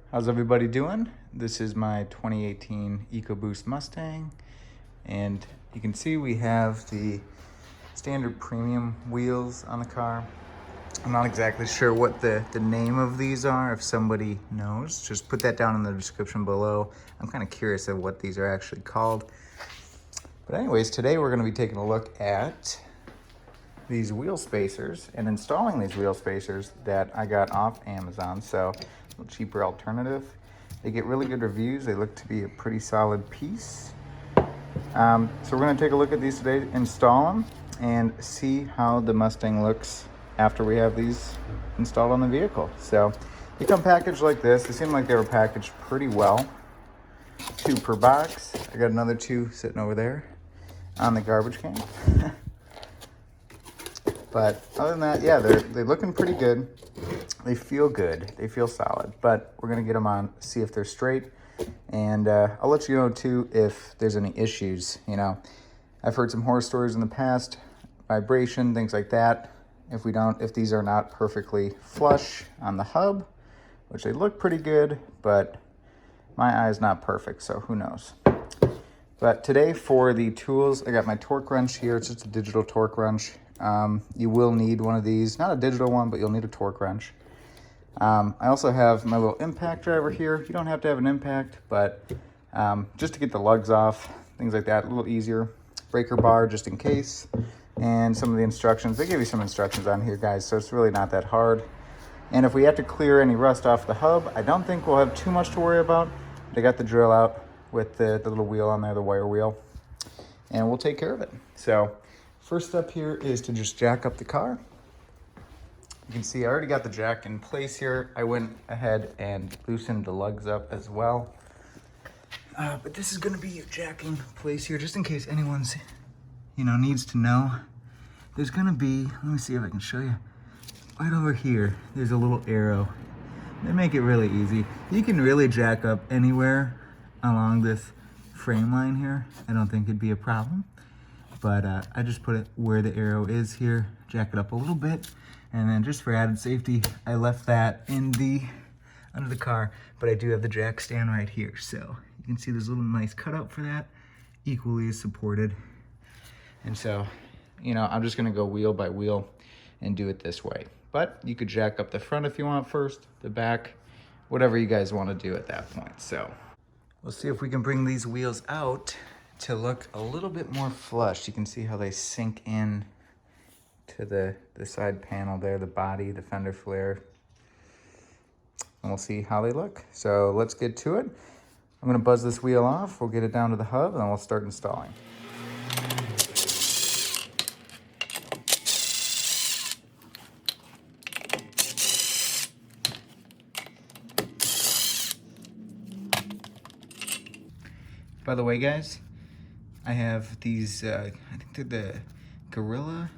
How's everybody doing? This is my 2018 Ecoboost Mustang, and you can see we have the standard premium wheels on the car. I'm not exactly sure what the name of these are. If somebody knows, just put that down in the description below. I'm kind of curious of what these are actually called. But anyways, today we're going to be taking a look at these wheel spacers and installing these wheel spacers that I got off Amazon. So a little cheaper alternative. They get really good reviews. They look to be a pretty solid piece. So we're going to take a look at these today, install them, and see how the Mustang looks after we have these installed on the vehicle. So they come packaged like this. They seem like they were packaged pretty well. 2 per box. I got another 2 sitting over there on the garbage can. But other than that, yeah, they're looking pretty good. They feel good. They feel solid. But we're going to get them on, see if they're straight. And I'll let you know, too, if there's any issues. You know, I've heard some horror stories in the past, vibration, things like that. If these are not perfectly flush on the hub, which they look pretty good, but my eye's not perfect, so who knows. But today for the tools, I got my torque wrench here. It's just a digital torque wrench. You will need one of these, not a digital one, but you'll need a torque wrench. I also have my little impact driver here. You don't have to have an impact, but just to get the lugs off, things like that, a little easier. Breaker bar just in case, and some of the instructions. They give you some instructions on here, guys, so it's really not that hard. And if we have to clear any rust off the hub, I don't think we'll have too much to worry about. They got the drill out with the little wheel on there, the wire wheel, and we'll take care of it. So first step here is to just jack up the car. You can see I already got the jack in place here. I went ahead and loosened the lugs up as well. But this is gonna be your jacking place here, just in case anyone's, needs to know. There's gonna be, let me see if I can show you. Right over here, there's a little arrow. They make it really easy. You can really jack up anywhere along this frame line here. I don't think it'd be a problem. But I just put it where the arrow is here, jack it up a little bit, and then just for added safety, I left that under the car, but I do have the jack stand right here. So you can see there's a little nice cutout for that, equally as supported. And so, I'm just gonna go wheel by wheel and do it this way. But you could jack up the front if you want first, the back, whatever you guys wanna do at that point. So we'll see if we can bring these wheels out to look a little bit more flush. You can see how they sink in to the side panel there, the body, the fender flare. And we'll see how they look. So let's get to it. I'm gonna buzz this wheel off, we'll get it down to the hub, and then we'll start installing. By the way, guys, I have these, I think they're the Gorilla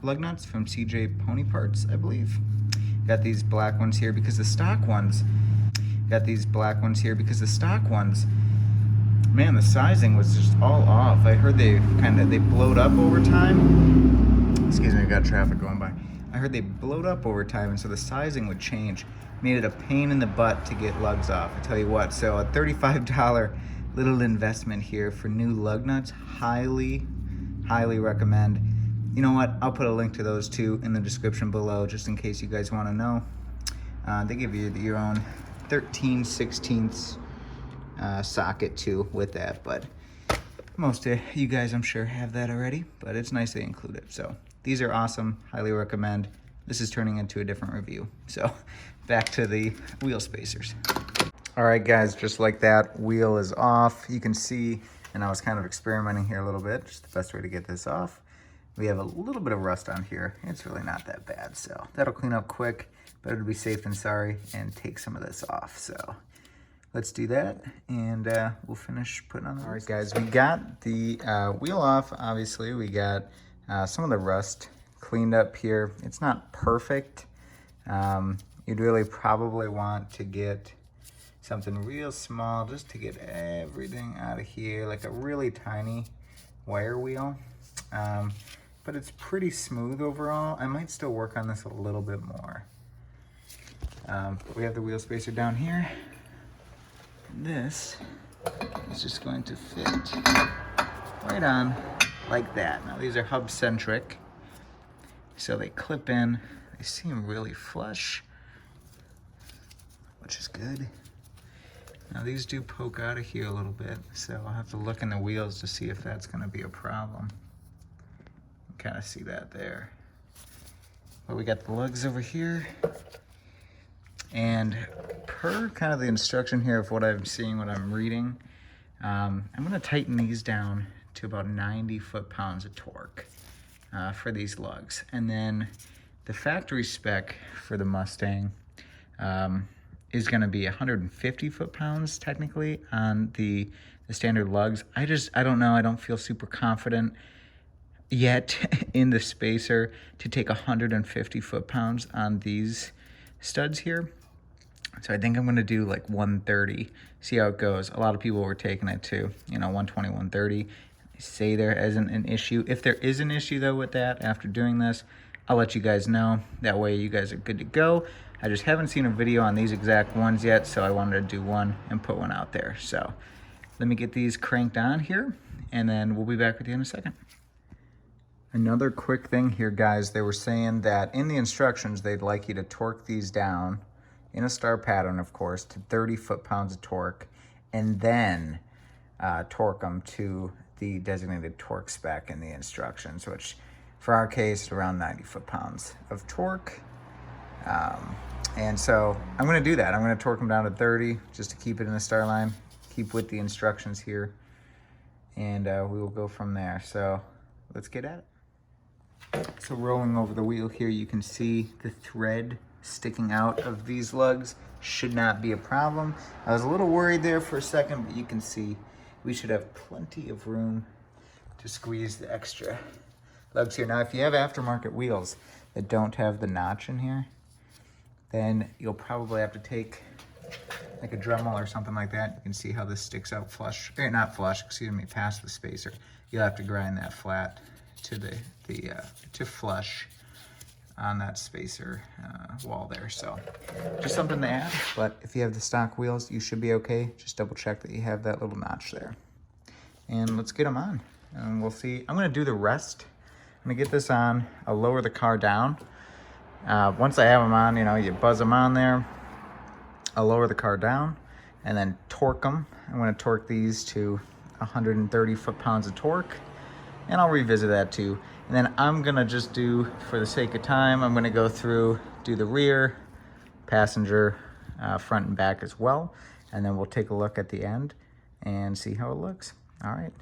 Lug Nuts from CJ Pony Parts, I believe. Got these black ones here because the stock ones, man, the sizing was just all off. I heard they blowed up over time. Excuse me, I got traffic going by. I heard they blowed up over time, and so the sizing would change. Made it a pain in the butt to get lugs off, I tell you what. So a $35 little investment here for new lug nuts. Highly recommend. You know what? I'll put a link to those too in the description below, just in case you guys want to know. They give you your own 13/16 socket too with that, but most of you guys, I'm sure, have that already, but it's nice they include it. So these are awesome. Highly recommend. This is turning into a different review. So back to the wheel spacers. All right, guys, just like that, wheel is off. You can see, and I was kind of experimenting here a little bit, just the best way to get this off. We have a little bit of rust on here. It's really not that bad, so that'll clean up quick. Better to be safe than sorry and take some of this off. So let's do that, and we'll finish putting on the. All right, guys, we got the wheel off. Obviously, we got some of the rust cleaned up here. It's not perfect. You'd really probably want to get something real small just to get everything out of here, like a really tiny wire wheel. But it's pretty smooth overall. I might still work on this a little bit more. We have the wheel spacer down here. This is just going to fit right on like that. Now these are hub centric, so they clip in. They seem really flush, which is good. Now these do poke out of here a little bit, so I'll have to look in the wheels to see if that's gonna be a problem. Kind of see that there. But we got the lugs over here. And per kind of the instruction here of what I'm seeing, what I'm reading, I'm gonna tighten these down to about 90 foot-pounds of torque for these lugs. And then the factory spec for the Mustang is gonna be 150 foot-pounds technically on the standard lugs. I don't know, I don't feel super confident yet in the spacer to take 150 foot-pounds on these studs here. So I think I'm gonna do like 130, see how it goes. A lot of people were taking it to, 120, 130. They say there isn't an issue. If there is an issue though with that after doing this, I'll let you guys know. That way you guys are good to go. I just haven't seen a video on these exact ones yet, so I wanted to do one and put one out there. So let me get these cranked on here, and then we'll be back with you in a second. Another quick thing here, guys, they were saying that in the instructions, they'd like you to torque these down in a star pattern, of course, to 30 foot-pounds of torque, and then torque them to the designated torque spec in the instructions, which for our case, around 90 foot-pounds of torque. And so I'm gonna do that. I'm gonna torque them down to 30 just to keep it in the star line, keep with the instructions here, and we will go from there. So let's get at it. So rolling over the wheel here, you can see the thread sticking out of these lugs. Should not be a problem. I was a little worried there for a second, but you can see we should have plenty of room to squeeze the extra lugs here. Now, if you have aftermarket wheels that don't have the notch in here, then you'll probably have to take like a Dremel or something like that. You can see how this sticks out flush, or not flush, excuse me, past the spacer. You'll have to grind that flat to to flush on that spacer wall there. So just something to add, but if you have the stock wheels, you should be okay. Just double check that you have that little notch there. And let's get them on, and we'll see. I'm gonna do the rest. I'm gonna get this on. I'll lower the car down. Once I have them on, you buzz them on there. I'll lower the car down and then torque them. I'm gonna torque these to 130 foot-pounds of torque, and I'll revisit that too. And then I'm gonna just do, for the sake of time, I'm gonna go through, do the rear, passenger, front and back as well. And then we'll take a look at the end and see how it looks. All right.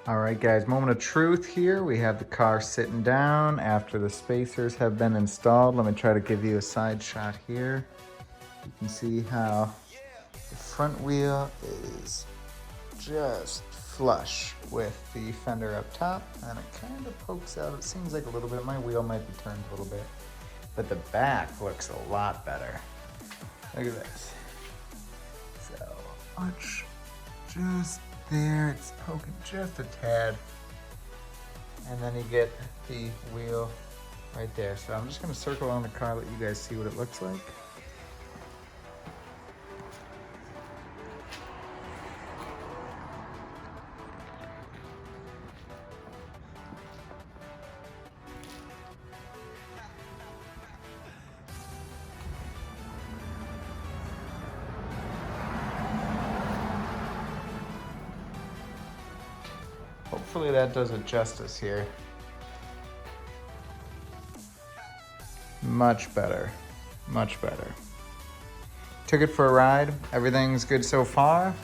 All right, guys, moment of truth here. We have the car sitting down after the spacers have been installed. Let me try to give you a side shot here. You can see how the front wheel is just flush with the fender up top, and it kind of pokes out. It seems like a little bit. My wheel might be turned a little bit, but the back looks a lot better. Look at this. So much just there, it's poking just a tad, and then you get the wheel right there. So I'm just going to circle on the car, let you guys see what it looks like. Hopefully that does it justice here. Much better, much better. Took it for a ride. Everything's good so far.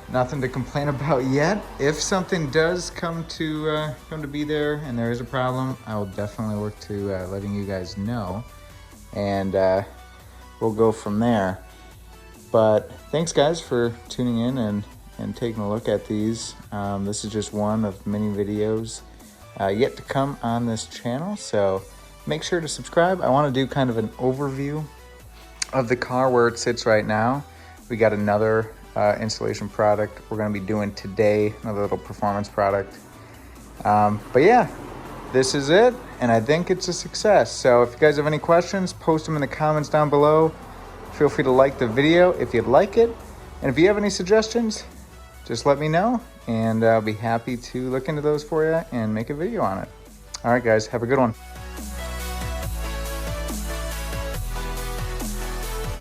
Nothing to complain about yet. If something does come to be there and there is a problem, I will definitely work to letting you guys know, and we'll go from there. But thanks, guys, for tuning in and taking a look at these. This is just one of many videos yet to come on this channel, so make sure to subscribe. I want to do kind of an overview of the car where it sits right now. We got another installation product we're going to be doing today, another little performance product. But yeah, this is it, and I think it's a success. So if you guys have any questions, post them in the comments down below. Feel free to like the video if you'd like it. And if you have any suggestions, just let me know, and I'll be happy to look into those for you and make a video on it. All right, guys, have a good one.